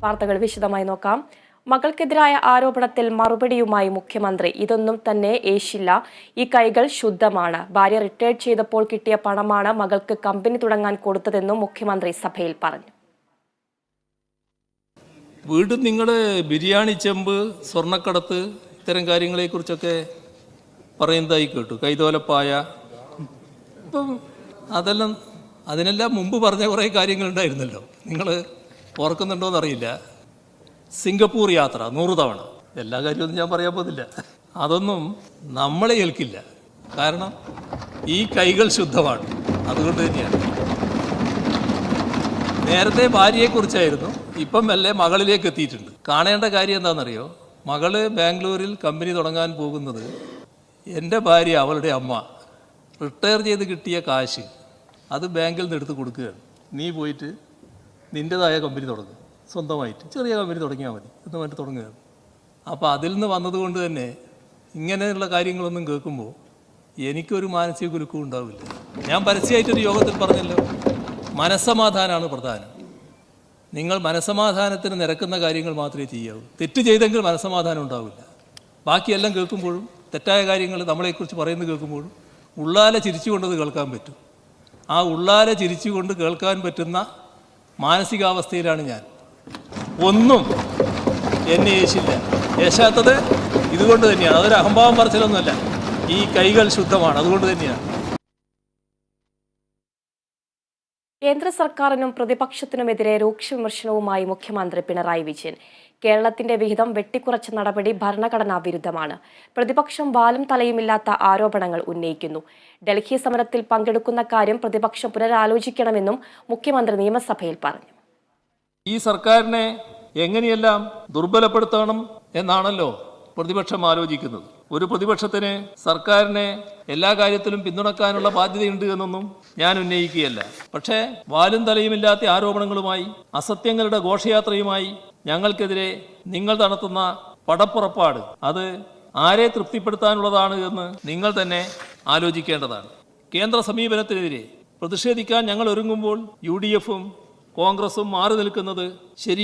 വാർത്തകൾ വിശദമായി നോക്കാം. മകൾക്കെതിരായ ആരോപണത്തിൽ മറുപടിയുമായി മുഖ്യമന്ത്രി. ഇതൊന്നും തന്നെ ഏശില്ല, ഈ കൈകൾ ശുദ്ധമാണ്. ഭാര്യ റിട്ടയർഡ് ചെയ്തപ്പോൾ കിട്ടിയ പണമാണ് മകൾക്ക് കമ്പനി തുടങ്ങാൻ കൊടുത്തതെന്നും മുഖ്യമന്ത്രി സഭയിൽ പറഞ്ഞു. വീണ്ടും നിങ്ങൾ ബിരിയാണി ചെമ്പ്, സ്വർണ്ണക്കടത്ത്, ഇത്തരം കാര്യങ്ങളെക്കുറിച്ചൊക്കെ പറയുന്നതായി കേട്ടു. കൈതോലപ്പായ, ഇപ്പം അതിനെല്ലാം മുമ്പ് പറഞ്ഞ കുറേ കാര്യങ്ങളുണ്ടായിരുന്നല്ലോ. നിങ്ങൾ ഓർക്കുന്നുണ്ടോയെന്നറിയില്ല. സിംഗപ്പൂർ യാത്ര 100 തവണ, എല്ലാ കാര്യമൊന്നും ഞാൻ പറയാൻ പോകുന്നില്ല. അതൊന്നും നമ്മളെ ഏൽക്കില്ല. കാരണം ഈ കൈകൾ ശുദ്ധമാണ്. അതുകൊണ്ട് തന്നെയാണ്. നേരത്തെ ഭാര്യയെക്കുറിച്ചായിരുന്നു, ഇപ്പം മെല്ലെ മകളിലേക്ക് എത്തിയിട്ടുണ്ട്. കാണേണ്ട കാര്യം എന്താണെന്നറിയോ? മകള് ബാംഗ്ലൂരിൽ കമ്പനി തുടങ്ങാൻ പോകുന്നത് എൻ്റെ ഭാര്യ, അവളുടെ അമ്മ, റിട്ടയർ ചെയ്ത് കിട്ടിയ കാശ് അത് ബാങ്കിൽ നിന്ന് എടുത്ത് കൊടുക്കുകയാണ്. നീ പോയിട്ട് നിൻ്റെതായ കമ്പനി തുടങ്ങും, സ്വന്തമായിട്ട് ചെറിയ കമ്പനി തുടങ്ങിയാൽ മതി എന്ന് പറഞ്ഞിട്ട് തുടങ്ങുകയാണ്. അപ്പോൾ അതിൽ നിന്ന് വന്നതുകൊണ്ട് തന്നെ ഇങ്ങനെയുള്ള കാര്യങ്ങളൊന്നും കേൾക്കുമ്പോൾ എനിക്കൊരു മാനസിക കുലുക്കവും ഉണ്ടാവില്ല. ഞാൻ പരസ്യമായിട്ടൊരു യോഗത്തിൽ പറഞ്ഞല്ലോ, മനസ്സമാധാനമാണ് പ്രധാനം. നിങ്ങൾ മനസ്സമാധാനത്തിന് നിരക്കുന്ന കാര്യങ്ങൾ മാത്രമേ ചെയ്യാവൂ. തെറ്റ് ചെയ്തെങ്കിൽ മനസ്സമാധാനം ഉണ്ടാവില്ല. ബാക്കിയെല്ലാം കേൾക്കുമ്പോഴും, തെറ്റായ കാര്യങ്ങൾ നമ്മളെക്കുറിച്ച് പറയുന്നത് കേൾക്കുമ്പോഴും ഉള്ളാലെ ചിരിച്ചുകൊണ്ടത് കേൾക്കാൻ പറ്റും. ആ ഉള്ളാലെ ചിരിച്ചുകൊണ്ട് കേൾക്കാൻ പറ്റുന്ന മാനസികാവസ്ഥയിലാണ് ഞാൻ. ഒന്നും എന്നെ യേശില്ല. യേശാത്തത് ഇതുകൊണ്ട് തന്നെയാണ്. അതൊരു അഹംഭാവം പറച്ചിലൊന്നുമല്ല. ഈ കൈകൾ ശുദ്ധമാണ്. അതുകൊണ്ട് തന്നെയാണ്. കേന്ദ്ര സർക്കാരിനും പ്രതിപക്ഷത്തിനുമെതിരെ രൂക്ഷ വിമർശനവുമായി മുഖ്യമന്ത്രി പിണറായി വിജയൻ. കേരളത്തിന്റെ വിഹിതം വെട്ടിക്കുറച്ച നടപടി ഭരണഘടനാ വിരുദ്ധമാണ്. പ്രതിപക്ഷം വാലും തലയുമില്ലാത്ത ആരോപണങ്ങൾ ഉന്നയിക്കുന്നു. ഡൽഹി സമരത്തിൽ പങ്കെടുക്കുന്ന കാര്യം പ്രതിപക്ഷം പുനരാലോചിക്കണമെന്നും മുഖ്യമന്ത്രി നിയമസഭയിൽ പറഞ്ഞു. ഈ സർക്കാരിനെ എങ്ങനെയെല്ലാം ദുർബലപ്പെടുത്തണം എന്നാണല്ലോ പ്രതിപക്ഷം ആലോചിക്കുന്നത്. ഒരു പ്രതിപക്ഷത്തിന് സർക്കാരിനെ എല്ലാ കാര്യത്തിലും പിന്തുണക്കാനുള്ള ബാധ്യതയുണ്ട് എന്നൊന്നും ഞാൻ ഉന്നയിക്കുകയല്ല. പക്ഷേ വാലും തലയുമില്ലാത്ത ആരോപണങ്ങളുമായി, അസത്യങ്ങളുടെ ഘോഷയാത്രയുമായി ഞങ്ങൾക്കെതിരെ നിങ്ങൾ നടത്തുന്ന പടപ്പുറപ്പാട് അത് ആരെ തൃപ്തിപ്പെടുത്താനുള്ളതാണ് എന്ന് നിങ്ങൾ തന്നെ ആലോചിക്കേണ്ടതാണ്. കേന്ദ്ര സമീപനത്തിനെതിരെ പ്രതിഷേധിക്കാൻ ഞങ്ങൾ ഒരുങ്ങുമ്പോൾ UDF-ഉം കോൺഗ്രസും മാറി നിൽക്കുന്നത് ശരിയാണ്.